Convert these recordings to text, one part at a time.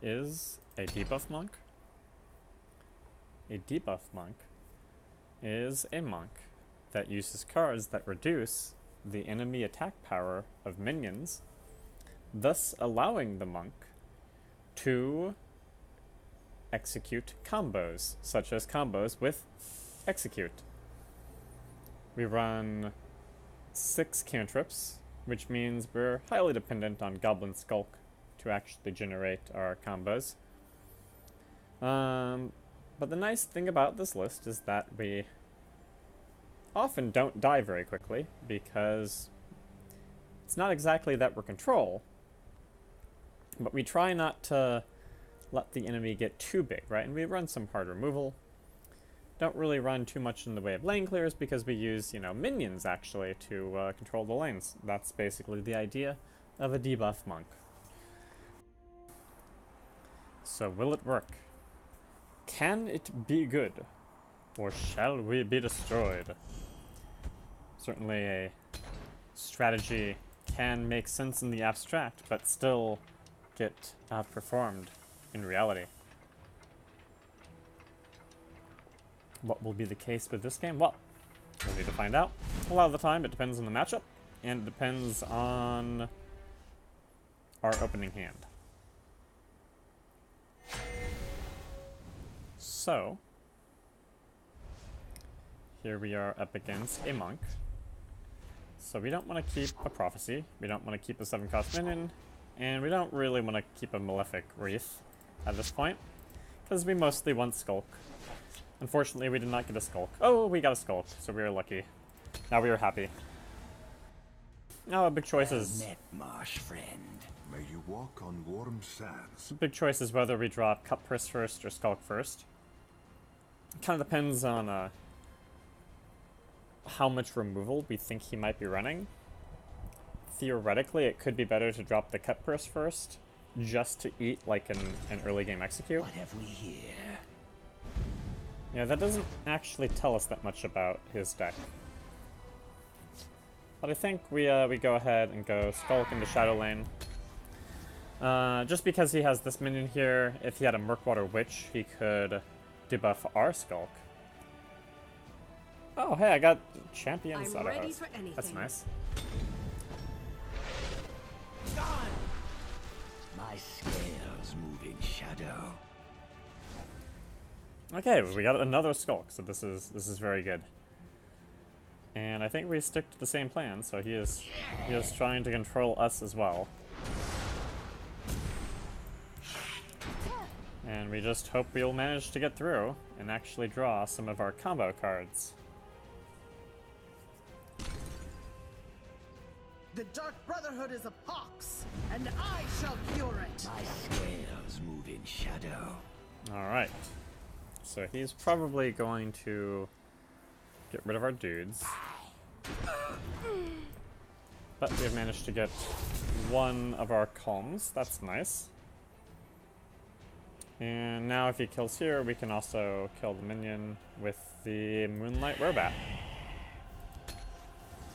is a Debuff Monk? A Debuff Monk is a monk that uses cards that reduce the enemy attack power of minions, thus allowing the monk to execute combos, such as combos with execute. We run 6 cantrips, which means we're highly dependent on Goblin Skulk to actually generate our combos. But the nice thing about this list is that we often don't die very quickly, because it's not exactly that we're control, but we try not to let the enemy get too big, right? And we run some hard removal. Don't really run too much in the way of lane clears because we use, minions actually to control the lanes. That's basically the idea of a Debuff Monk. So will it work? Can it be good? Or shall we be destroyed? Certainly a strategy can make sense in the abstract, but still get outperformed in reality. What will be the case with this game? Well, we'll need to find out. A lot of the time it depends on the matchup, and it depends on our opening hand. So, here we are up against a monk. So we don't want to keep a prophecy, we don't want to keep a 7-cost minion, and we don't really want to keep a malefic wreath at this point, because we mostly want skulk. Unfortunately, we did not get a skulk. Oh, we got a skulk, so we were lucky. Now we are happy. Now, big choices. Well met, marsh friend. May you walk on warm sands. Big choice is whether we drop Cut Purse first or Skulk first. It kind of depends on how much removal we think he might be running. Theoretically, it could be better to drop the Cut Purse first, just to eat like an early game execute. What have we here? Yeah, that doesn't actually tell us that much about his deck. But I think we go ahead and go Skulk into Shadow Lane. Just because he has this minion here, if he had a Murkwater Witch, he could debuff our Skulk. Oh, hey, I got Champions out of house. That's nice. My scales move in shadow. Okay, we got another Skulk, so this is very good. And I think we stick to the same plan, so he is trying to control us as well. And we just hope we'll manage to get through and actually draw some of our combo cards. The Dark Brotherhood is a pox, and I shall cure it! My scales move in shadow. Alright. So he's probably going to get rid of our dudes. But we've managed to get one of our calms. That's nice. And now if he kills here, we can also kill the minion with the Moonlight Werebat.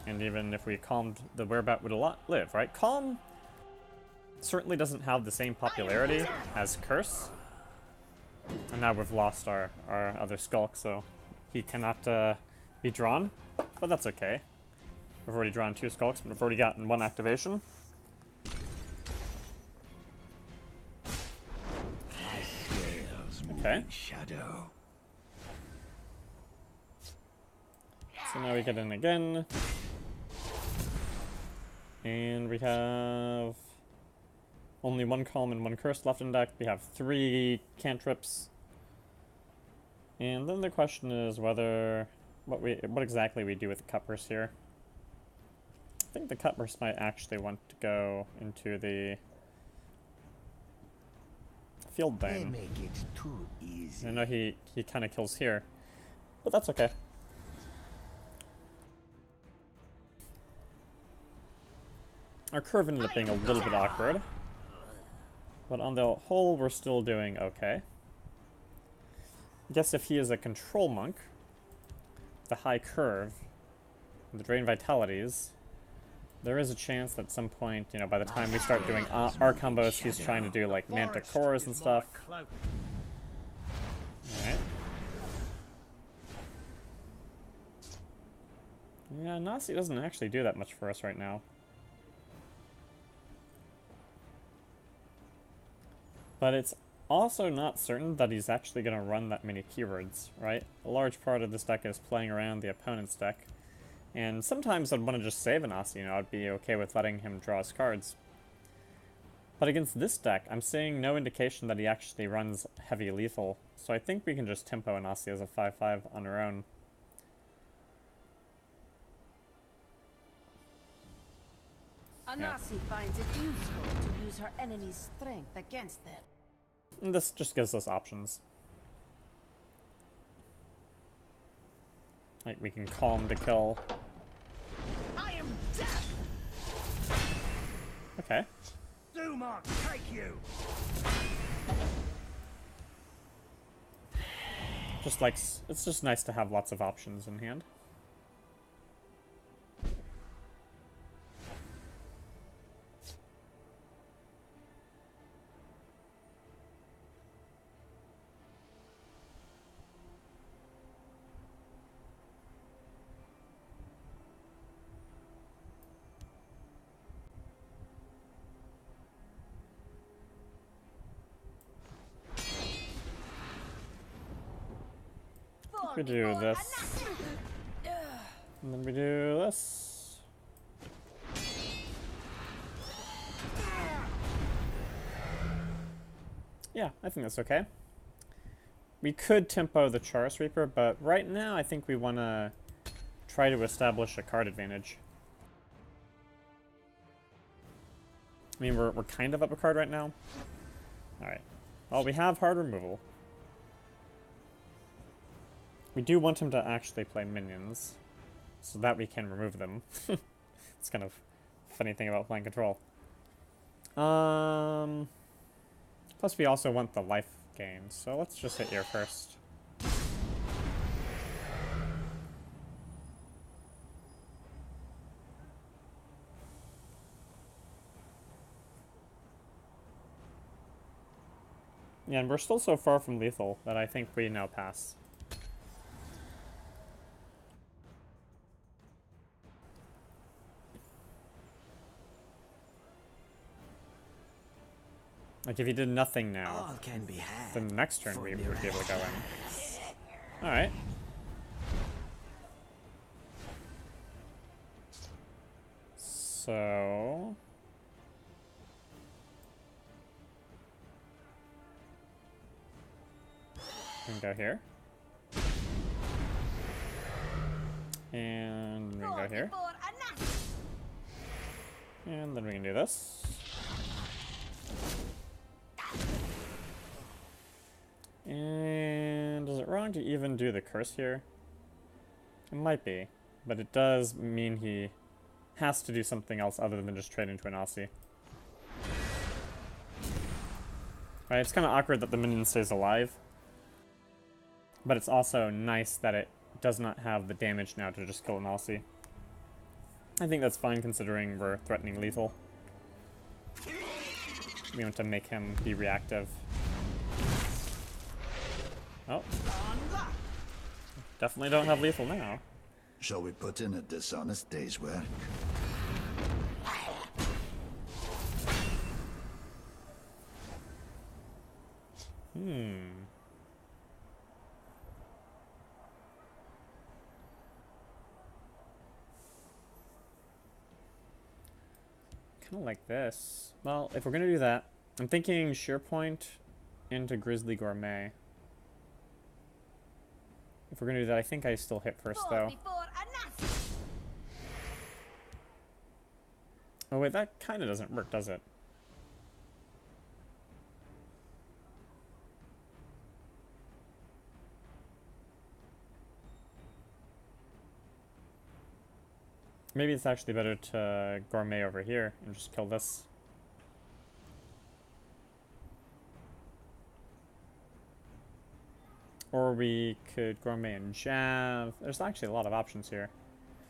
And even if we calmed, the Werebat would live, right? Calm certainly doesn't have the same popularity as Curse. And now we've lost our other Skulk, so he cannot be drawn. But that's okay. We've already drawn 2 Skulks, but we've already gotten 1 activation. Okay. Shadow. So now we get in again. And we have only 1 Calm and 1 Curse left in deck. We have 3 cantrips. And then the question is whether what exactly we do with the Cut Purse here. I think the Cut Purse might actually want to go into the Field They Bane. make it too easy. I know he kind of kills here, but that's okay. Our curve ended up being a little bit awkward, but on the whole, we're still doing okay. I guess if he is a control monk, the high curve, the drain vitalities, there is a chance that at some point, you know, by the time we start doing our combos, he's trying to do like Manta Cores and stuff. Alright. Yeah, Nasi doesn't actually do that much for us right now. But it's also not certain that he's actually going to run that many keywords, right? A large part of this deck is playing around the opponent's deck. And sometimes I'd want to just save an Aussie, you know, I'd be okay with letting him draw his cards. But against this deck, I'm seeing no indication that he actually runs heavy lethal, so I think we can just tempo an Aussie as a 5/5 on our own. Anasi finds it useful to use her enemy's strength against them. And this just gives us options. Like, we can call him to kill. I am death! Okay. Doom Monk, take you! Just like, it's just nice to have lots of options in hand. We do this. And then we do this. Yeah, I think that's okay. We could tempo the Charis Reaper, but right now I think we want to try to establish a card advantage. I mean, we're kind of up a card right now. Alright. Well, we have hard removal. We do want him to actually play minions, so that we can remove them. It's kind of a funny thing about playing control. Plus we also want the life gain, so let's just hit here first. Yeah, and we're still so far from lethal that I think we now pass. Like, if he did nothing now, All can be had. then the next turn we would be able to go in. Alright. So... we can go here. And we can go here. And then we can do this. And is it wrong to even do the curse here? It might be, but it does mean he has to do something else other than just trade into an Aussie. Right, it's kind of awkward that the minion stays alive, but it's also nice that it does not have the damage now to just kill an Aussie. I think that's fine considering we're threatening lethal. We want to make him be reactive. Oh. Definitely don't have lethal now. Shall we put in a dishonest day's work? Kind of like this. Well, if we're gonna do that, I'm thinking Sheer Point into Grizzly Gourmet. If we're gonna do that, I think I still hit first, though. Oh wait, that kind of doesn't work, does it? Maybe it's actually better to Gourmet over here and just kill this. Or we could Gourmet and Jav. There's actually a lot of options here.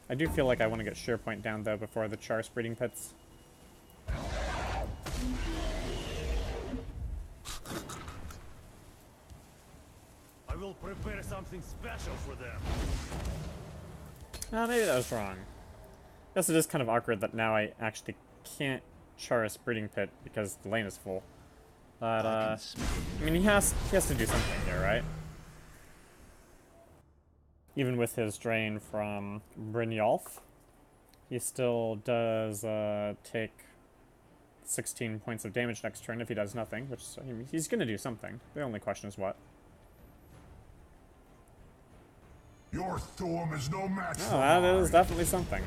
I do feel like I want to get Sheer Point down, though, before the Char's breeding pits. I will prepare something special for them. Maybe that was wrong. I guess it is kind of awkward that now I actually can't char a breeding pit because the lane is full. But, I mean, he has to do something here, right? Even with his drain from Brynjolf, he still does take 16 points of damage next turn if he does nothing, which I mean, he's going to do something. The only question is what. Your Thorm is no match for Oh, that mine. is definitely something.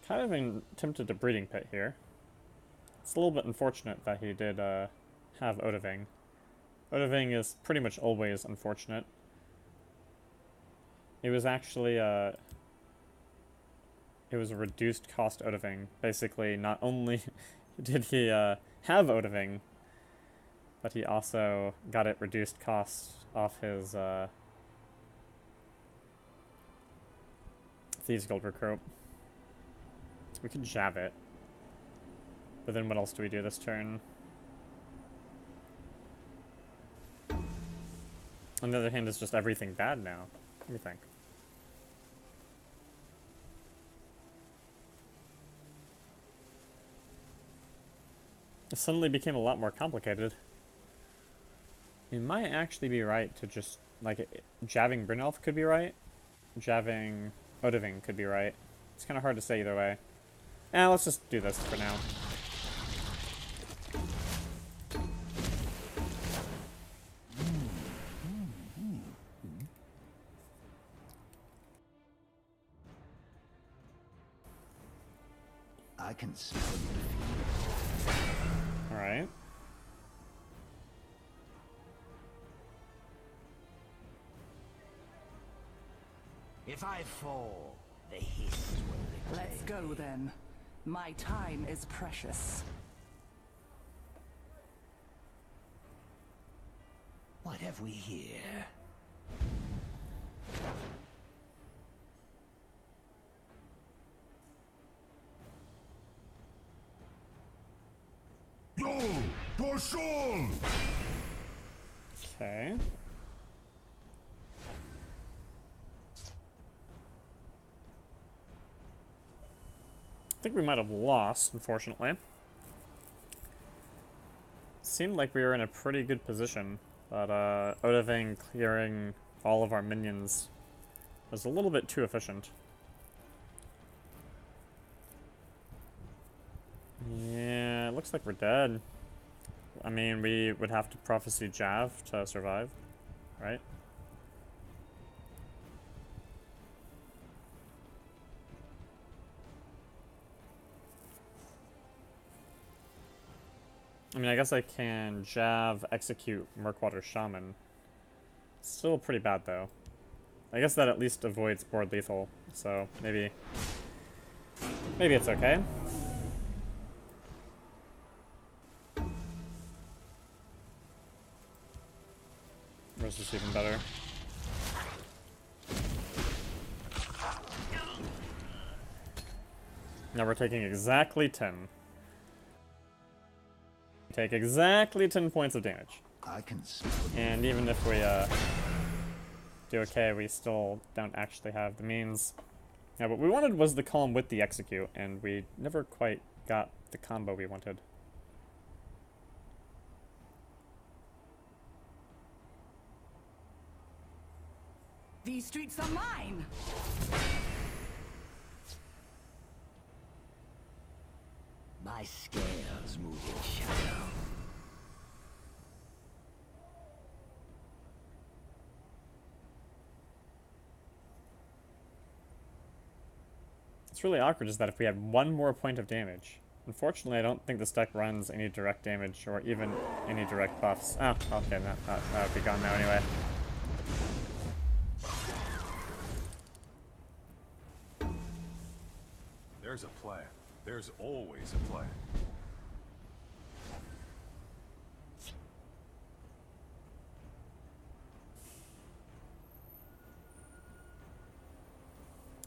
Kind of been tempted to breeding pit here. It's a little bit unfortunate that he did have Odaving. Odaving is pretty much always unfortunate. It was actually it was a reduced cost Odaving. Basically, not only did he have Odaving, but he also got it reduced cost off his Thieves Guild recruit. We could jab it. But then what else do we do this turn? On the other hand, is just everything bad now? What do you think? It suddenly became a lot more complicated. It might actually be right to just, like, jabbing Brynjolf could be right. Jabbing Odaving could be right. It's kind of hard to say either way. Let's just do this for now. I can smell you. Alright. If I fall, the hiss will Let's reclaim go me. then. My time is precious. What have we here? Yo, Boshol! Okay. I think we might have lost, unfortunately. Seemed like we were in a pretty good position, but Odaving clearing all of our minions was a little bit too efficient. Yeah, it looks like we're dead. I mean, we would have to Prophecy Jav to survive, right? I mean, I guess I can Jav, execute Murkwater Shaman. Still pretty bad, though. I guess that at least avoids board lethal, so maybe it's okay. This is even better. Now we're taking exactly 10. Take exactly 10 points of damage. I can smell you. And even if we do okay, we still don't actually have the means. Yeah, what we wanted was the calm with the execute, and we never quite got the combo we wanted. These streets are mine! My scales move in shadow. What's really awkward is that if we had one more point of damage, unfortunately I don't think this deck runs any direct damage or even any direct buffs. Oh, okay, that would be gone now anyway. there's a plan. There's always a plan.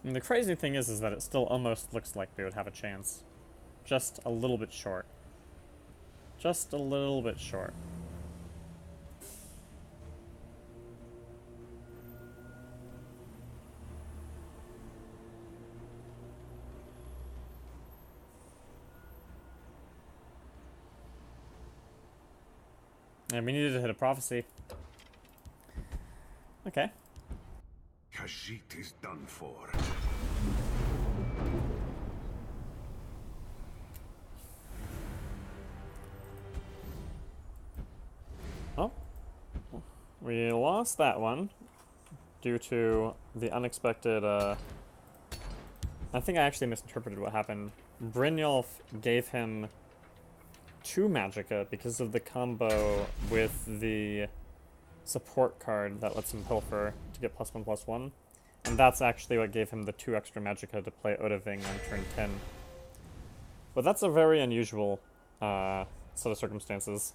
And the crazy thing is that it still almost looks like we would have a chance. Just a little bit short. Just a little bit short. And we needed to hit a prophecy. Okay. Khajiit is done for. Oh. We lost that one due to the unexpected, I think I actually misinterpreted what happened. Brynjolf gave him 2 magicka because of the combo with the support card that lets him pilfer to get +1/+1. And that's actually what gave him the 2 extra magicka to play Odahviing on turn 10. But that's a very unusual set of circumstances.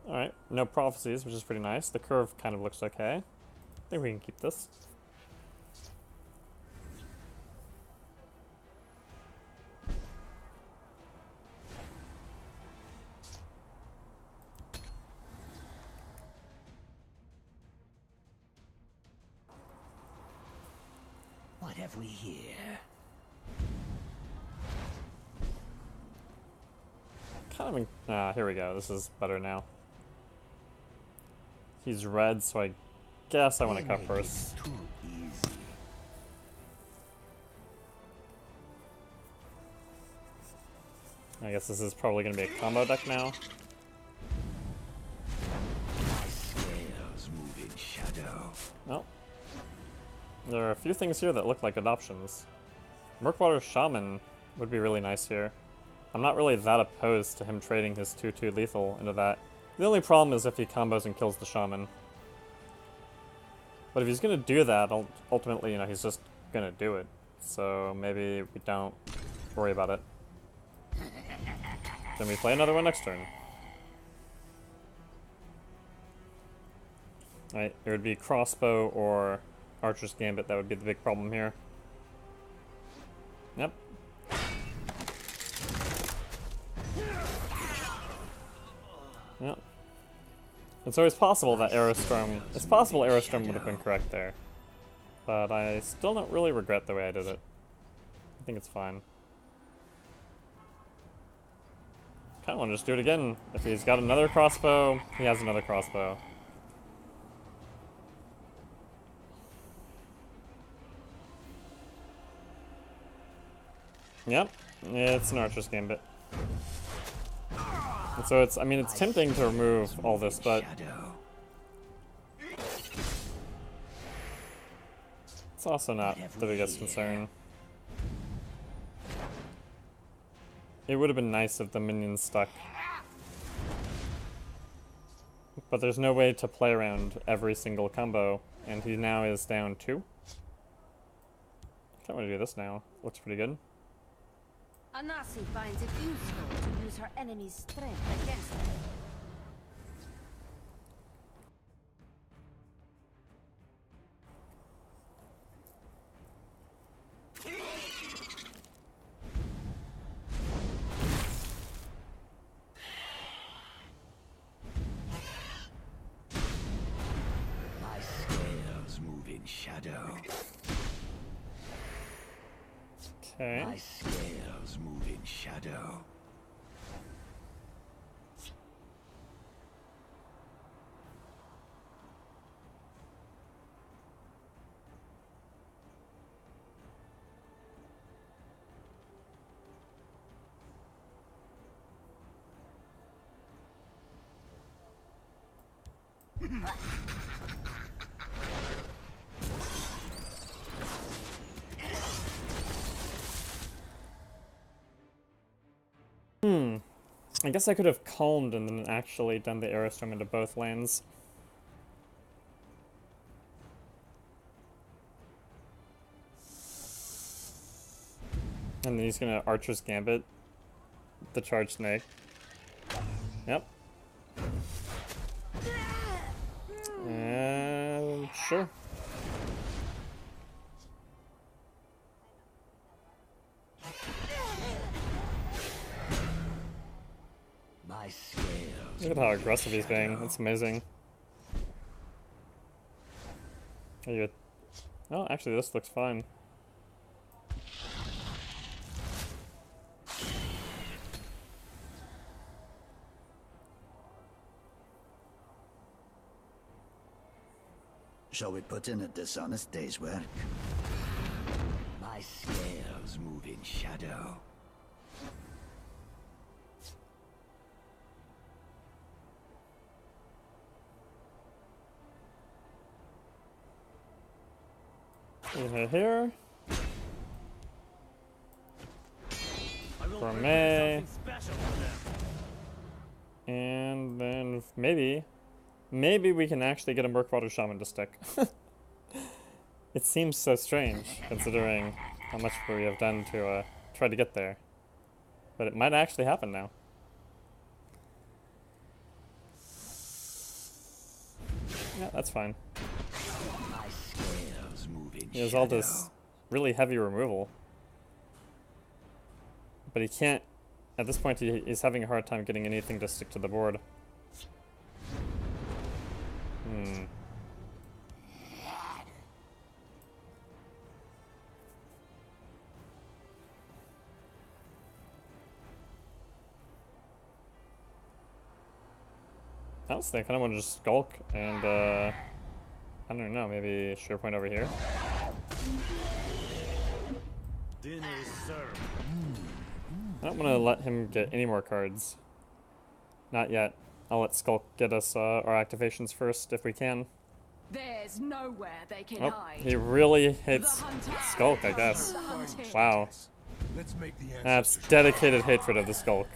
Alright, no prophecies, which is pretty nice. The curve kind of looks okay. I think we can keep this. What have we here? Kind of, here we go. This is better now. He's red, so I guess I want to cut first. Too easy. I guess this is probably going to be a combo deck now. My scales move in shadow. Well, there are a few things here that look like good options. Murkwater Shaman would be really nice here. I'm not really that opposed to him trading his 2/2 lethal into that. The only problem is if he combos and kills the Shaman. But if he's going to do that, ultimately, you know, he's just going to do it. So maybe we don't worry about it. Then we play another one next turn. Right, it would be crossbow or Archer's Gambit that would be the big problem here. Yep. Yep. It's always possible that Aerostorm... It's possible Aerostorm would have been correct there. But I still don't really regret the way I did it. I think it's fine. Kinda wanna just do it again. If he's got another crossbow, he has another crossbow. Yep, it's an Archer's Gambit. And so it's, I mean, it's tempting to remove all this, but it's also not the biggest concern. It would have been nice if the minions stuck. But there's no way to play around every single combo, and he now is down 2. I want to do this now. Looks pretty good. Anasi finds it useful to use her enemy's strength against them. My scales move in shadow. Okay. My scales move in shadow. I guess I could have calmed and then actually done the Aerostorm into both lanes. And then he's gonna Archer's Gambit the charge snake. Yep. And sure. My scales. Look at how aggressive he's being. That's amazing. Are you? Oh, actually, this looks fine. Shall we put in a dishonest day's work? My scales move in shadow. Here. Gourmet. And then maybe we can actually get a Murkwater Shaman to stick. It seems so strange, considering how much we have done to try to get there. But it might actually happen now. Yeah, that's fine. He has all this really heavy removal. But he can't... At this point, he's having a hard time getting anything to stick to the board. Honestly, I kind of want to just skulk and, I don't know, maybe Sheer Point over here. Dinner is served. I don't want to let him get any more cards. Not yet. I'll let Skulk get us our activations first if we can. There's nowhere they can Oh, hide. he really hates Skulk, I guess. Wow. Let's make the That's ancestors dedicated hatred of the Skulk.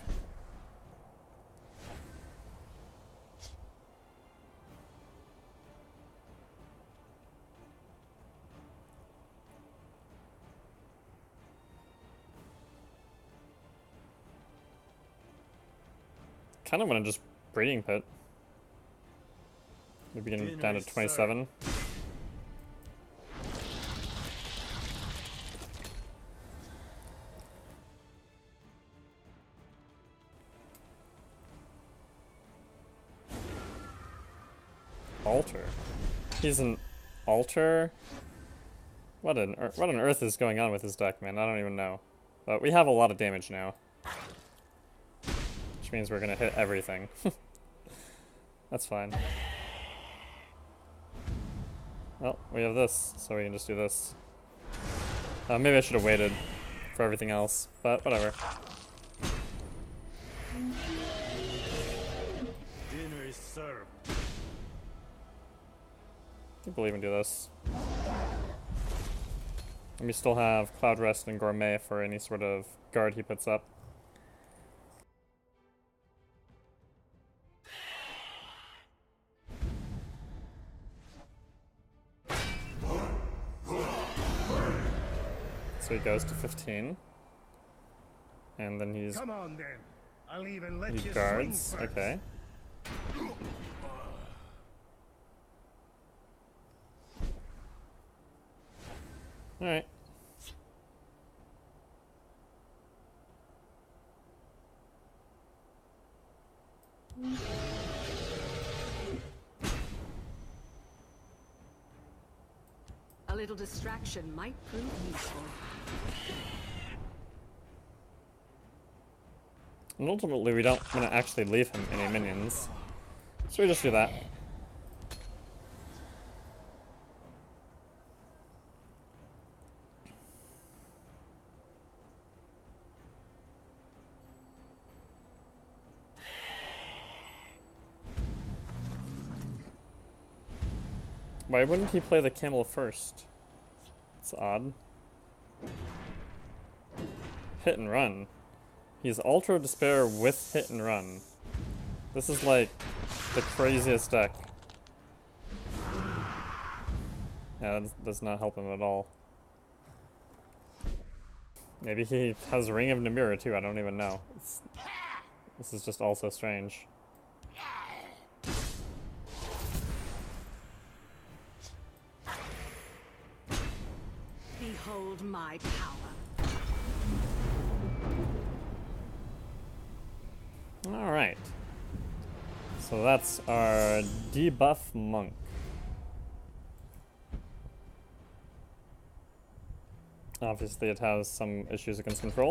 Kind of want to just Breeding Pit. Maybe getting down to 27. Altar. He's an altar. What on earth is going on with his deck, man? I don't even know. But we have a lot of damage now. Which means we're gonna hit everything. That's fine. Well, we have this, so we can just do this. Maybe I should have waited for everything else, but whatever. Dinner is served. I think we'll even do this. And we still have Cloud Rest and Gourmet for any sort of guard he puts up. So he goes to 15. And then he's... Come on then. I'll even let he you guards. swing first. Okay. Alright. A little distraction might prove useful. And ultimately, we don't want to actually leave him any minions. So we just do that. Why wouldn't he play the camel first? It's odd. Hit and run. He's Ultra Despair with Hit and Run. This is like the craziest deck. Yeah, that does not help him at all. Maybe he has Ring of Namira too, I don't even know. This is just all so strange. Behold my power. Alright. So that's our Debuff Monk. Obviously it has some issues against control.